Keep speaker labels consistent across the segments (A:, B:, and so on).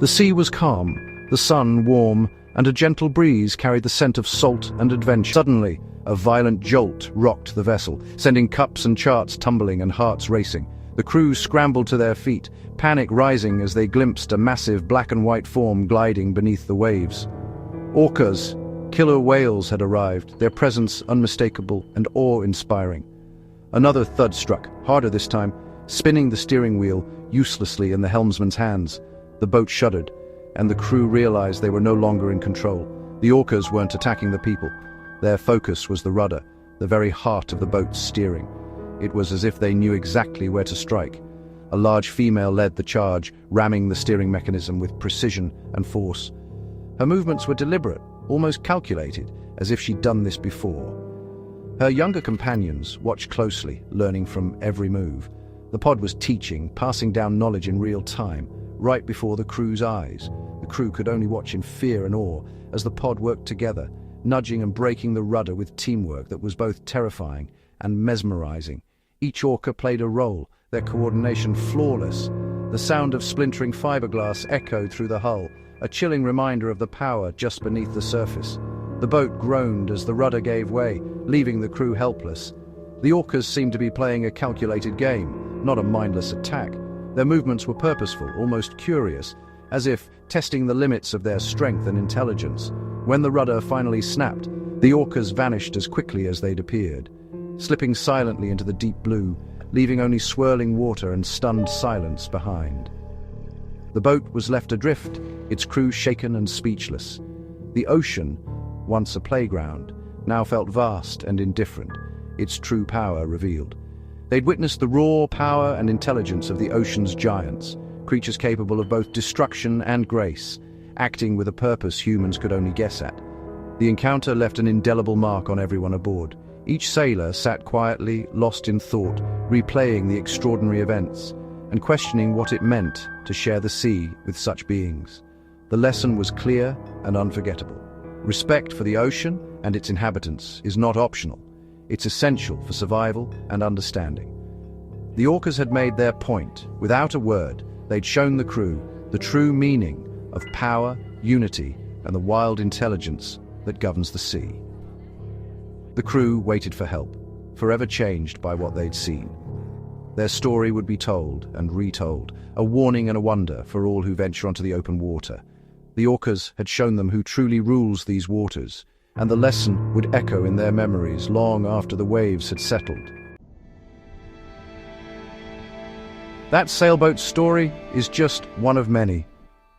A: The sea was calm, the sun warm, and a gentle breeze carried the scent of salt and adventure. Suddenly, a violent jolt rocked the vessel, sending cups and charts tumbling and hearts racing. The crew scrambled to their feet, panic rising as they glimpsed a massive black and white form gliding beneath the waves. Orcas, killer whales, had arrived, their presence unmistakable and awe-inspiring. Another thud struck, harder this time, spinning the steering wheel uselessly in the helmsman's hands. The boat shuddered, and the crew realized they were no longer in control. The orcas weren't attacking the people. Their focus was the rudder, the very heart of the boat's steering. It was as if they knew exactly where to strike. A large female led the charge, ramming the steering mechanism with precision and force. Her movements were deliberate, almost calculated, as if she'd done this before. Her younger companions watched closely, learning from every move. The pod was teaching, passing down knowledge in real time, right before the crew's eyes. The crew could only watch in fear and awe as the pod worked together, nudging and braking the rudder with teamwork that was both terrifying and mesmerizing. Each orca played a role, their coordination flawless. The sound of splintering fiberglass echoed through the hull, a chilling reminder of the power just beneath the surface. The boat groaned as the rudder gave way, leaving the crew helpless. The orcas seemed to be playing a calculated game, not a mindless attack. Their movements were purposeful, almost curious, as if testing the limits of their strength and intelligence. When the rudder finally snapped, the orcas vanished as quickly as they'd appeared, slipping silently into the deep blue, leaving only swirling water and stunned silence behind. The boat was left adrift, its crew shaken and speechless. The ocean, once a playground, now felt vast and indifferent, its true power revealed. They'd witnessed the raw power and intelligence of the ocean's giants, creatures capable of both destruction and grace, acting with a purpose humans could only guess at. The encounter left an indelible mark on everyone aboard. Each sailor sat quietly, lost in thought, replaying the extraordinary events, and questioning what it meant to share the sea with such beings. The lesson was clear and unforgettable. Respect for the ocean and its inhabitants is not optional. It's essential for survival and understanding. The orcas had made their point. Without a word, they'd shown the crew the true meaning of power, unity, and the wild intelligence that governs the sea. The crew waited for help, forever changed by what they'd seen. Their story would be told and retold, a warning and a wonder for all who venture onto the open water. The orcas had shown them who truly rules these waters, and the lesson would echo in their memories long after the waves had settled. That sailboat story is just one of many.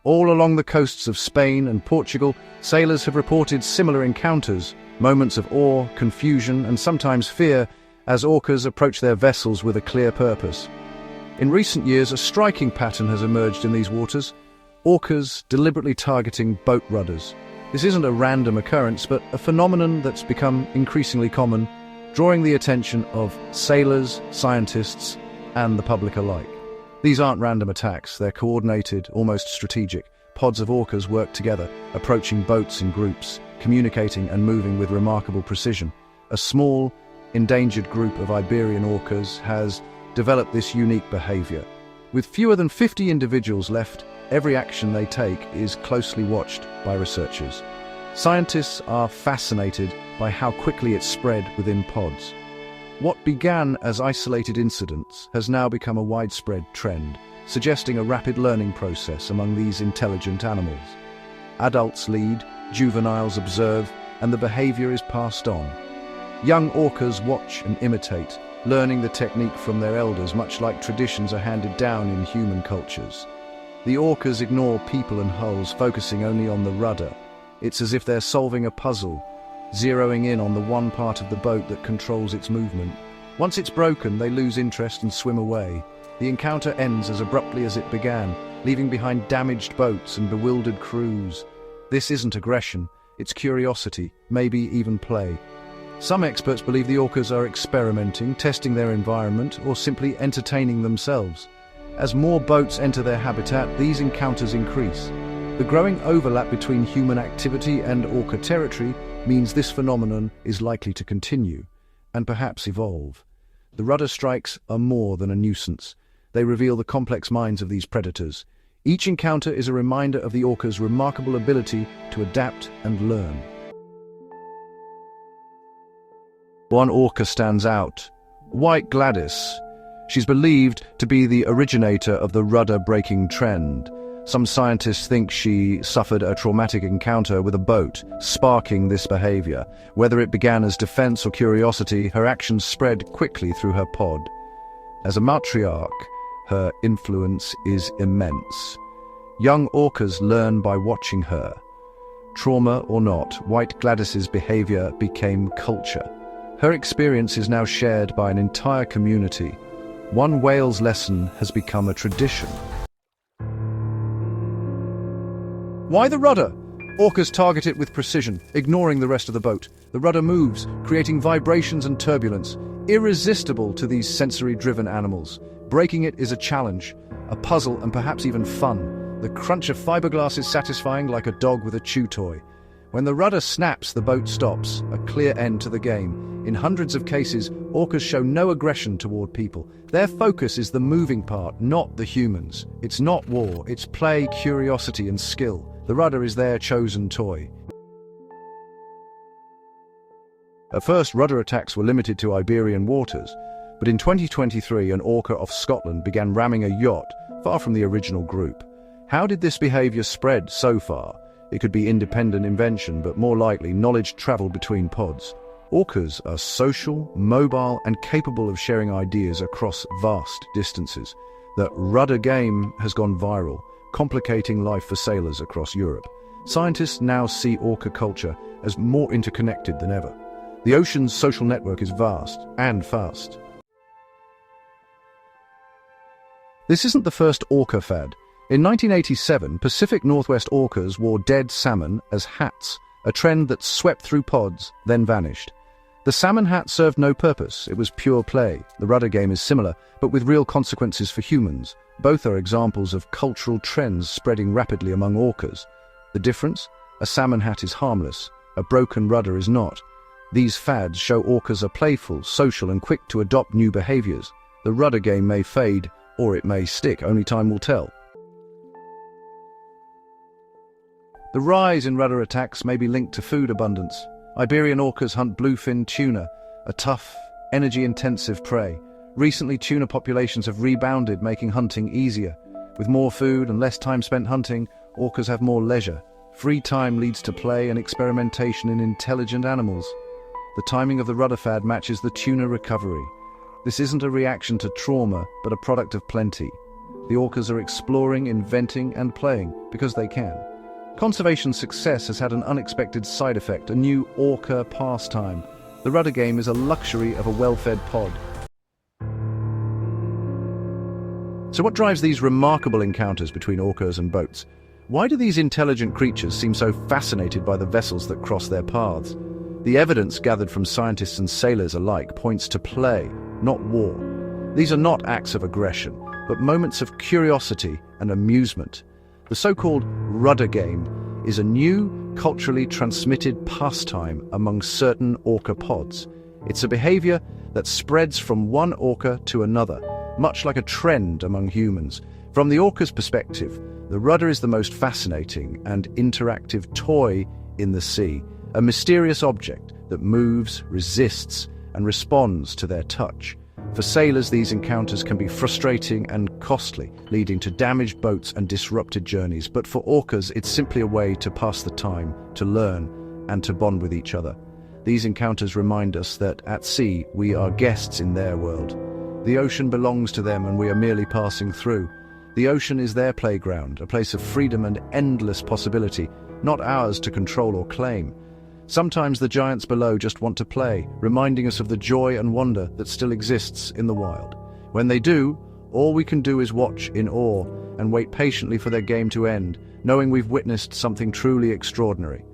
A: All along the coasts of Spain and Portugal, sailors have reported similar encounters, moments of awe, confusion, and sometimes fear, as orcas approach their vessels with a clear purpose. In recent years, a striking pattern has emerged in these waters: orcas deliberately targeting boat rudders. This isn't a random occurrence, but a phenomenon that's become increasingly common, drawing the attention of sailors, scientists, and the public alike. These aren't random attacks, they're coordinated, almost strategic. Pods of orcas work together, approaching boats in groups, communicating and moving with remarkable precision. A small, endangered group of Iberian orcas has developed this unique behavior. With fewer than 50 individuals left, every action they take is closely watched by researchers. Scientists are fascinated by how quickly it's spread within pods. What began as isolated incidents has now become a widespread trend, suggesting a rapid learning process among these intelligent animals. Adults lead, juveniles observe, and the behavior is passed on. Young orcas watch and imitate, learning the technique from their elders, much like traditions are handed down in human cultures. The orcas ignore people and hulls, focusing only on the rudder. It's as if they're solving a puzzle, zeroing in on the one part of the boat that controls its movement. Once it's broken, they lose interest and swim away. The encounter ends as abruptly as it began, leaving behind damaged boats and bewildered crews. This isn't aggression, it's curiosity, maybe even play. Some experts believe the orcas are experimenting, testing their environment, or simply entertaining themselves. As more boats enter their habitat, these encounters increase. The growing overlap between human activity and orca territory means this phenomenon is likely to continue, and perhaps evolve. The rudder strikes are more than a nuisance. They reveal the complex minds of these predators. Each encounter is a reminder of the orca's remarkable ability to adapt and learn. One orca stands out, White Gladis. She's believed to be the originator of the rudder breaking trend. Some scientists think she suffered a traumatic encounter with a boat, sparking this behavior. Whether it began as defense or curiosity, her actions spread quickly through her pod. As a matriarch, her influence is immense. Young orcas learn by watching her. Trauma or not, White Gladis's behavior became culture. Her experience is now shared by an entire community. One whale's lesson has become a tradition. Why the rudder? Orcas target it with precision, ignoring the rest of the boat. The rudder moves, creating vibrations and turbulence, irresistible to these sensory-driven animals. Breaking it is a challenge, a puzzle, and perhaps even fun. The crunch of fiberglass is satisfying, like a dog with a chew toy. When the rudder snaps, the boat stops, a clear end to the game. In hundreds of cases, orcas show no aggression toward people. Their focus is the moving part, not the humans. It's not war, it's play, curiosity, and skill. The rudder is their chosen toy. At first, rudder attacks were limited to Iberian waters, but in 2023, an orca off Scotland began ramming a yacht, far from the original group. How did this behavior spread so far? It could be independent invention, but more likely knowledge traveled between pods. Orcas are social, mobile, and capable of sharing ideas across vast distances. The rudder game has gone viral, complicating life for sailors across Europe. Scientists now see orca culture as more interconnected than ever. The ocean's social network is vast and fast. This isn't the first orca fad. In 1987, Pacific Northwest orcas wore dead salmon as hats, a trend that swept through pods, then vanished. The salmon hat served no purpose, it was pure play. The rudder game is similar, but with real consequences for humans. Both are examples of cultural trends spreading rapidly among orcas. The difference? A salmon hat is harmless, a broken rudder is not. These fads show orcas are playful, social, and quick to adopt new behaviors. The rudder game may fade, or it may stick, only time will tell. The rise in rudder attacks may be linked to food abundance. Iberian orcas hunt bluefin tuna, a tough, energy-intensive prey. Recently, tuna populations have rebounded, making hunting easier. With more food and less time spent hunting, orcas have more leisure. Free time leads to play and experimentation in intelligent animals. The timing of the rudder fad matches the tuna recovery. This isn't a reaction to trauma, but a product of plenty. The orcas are exploring, inventing, and playing because they can. Conservation success has had an unexpected side effect, a new orca pastime. The rudder game is a luxury of a well-fed pod. So what drives these remarkable encounters between orcas and boats? Why do these intelligent creatures seem so fascinated by the vessels that cross their paths? The evidence gathered from scientists and sailors alike points to play, not war. These are not acts of aggression, but moments of curiosity and amusement. The so-called rudder game is a new, culturally transmitted pastime among certain orca pods. It's a behavior that spreads from one orca to another, much like a trend among humans. From the orca's perspective, the rudder is the most fascinating and interactive toy in the sea, a mysterious object that moves, resists, and responds to their touch. For sailors, these encounters can be frustrating and costly, leading to damaged boats and disrupted journeys. But for orcas, it's simply a way to pass the time, to learn, and to bond with each other. These encounters remind us that at sea, we are guests in their world. The ocean belongs to them and we are merely passing through. The ocean is their playground, a place of freedom and endless possibility, not ours to control or claim. Sometimes the giants below just want to play, reminding us of the joy and wonder that still exists in the wild. When they do, all we can do is watch in awe and wait patiently for their game to end, knowing we've witnessed something truly extraordinary.